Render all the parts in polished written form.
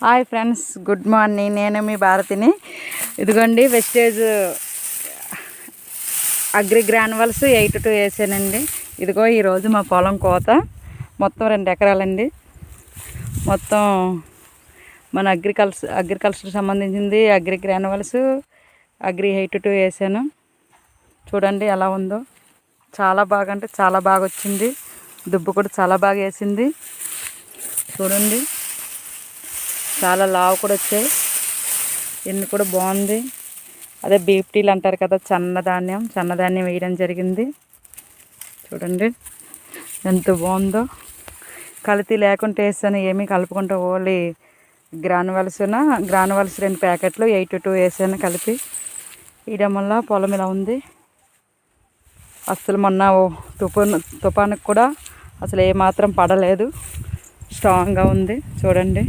Hi friends, good morning. నేను మీ భారతిని. ఇదిగోండి వెస్టేజ్ అగ్రి గ్రాన్యువల్స్ 82 వేసానండి. ఇదిగో ఈరోజు మా పొలం కోత మొత్తం 2 ఎకరాలండి. మొత్తం మన అగ్రికల్చర్ సంబంధించింది అగ్రి గ్రాన్యువల్స్ అగ్రి 82 వేసాను. చూడండి ఎలా ఉందో. చాలా బాగా అంటే చాలా బాగా వచ్చింది. దుబ్బు కూడా చాలా బాగా వేసింది. చూడండి చాలా లావు కూడా వచ్చాయి. ఎన్ని కూడా బాగుంది. అదే బీపీటీలు అంటారు కదా, సన్నధాన్యం వేయడం జరిగింది. చూడండి ఎంత బాగుందో. కల్తీ లేకుండా వేసాను, ఏమీ కలుపుకుంటూ. ఓన్లీ గ్రాన్యువల్స్ 2 ప్యాకెట్లు 82 వేసాను కలిపి. వేయడం వల్ల పొలం ఇలా ఉంది. అసలు మొన్న తుఫానుకు కూడా అసలు ఏమాత్రం పడలేదు. స్ట్రాంగ్గా ఉంది. చూడండి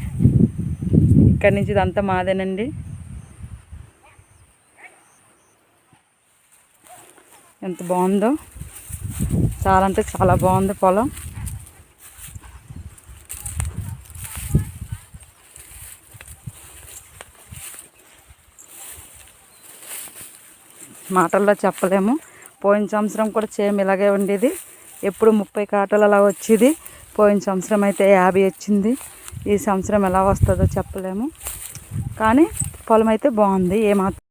ఇక్కడి నుంచి ఇదంతా మాదేనండి. ఎంత బాగుందో. చాలా అంటే చాలా బాగుంది పొలం. మాటల్లో చెప్పలేము. పోయిన సంవత్సరం కూడా సేమ్ ఇలాగే ఉండేది. ఎప్పుడు 30 కాటలు అలా వచ్చేది. పోయిన సంవత్సరం అయితే 50 వచ్చింది. ఈ సంవత్సరం ఎలా వస్తుందో చెప్పలేము. కానీ పొలం అయితే బాగుంది. ఏమాత్రం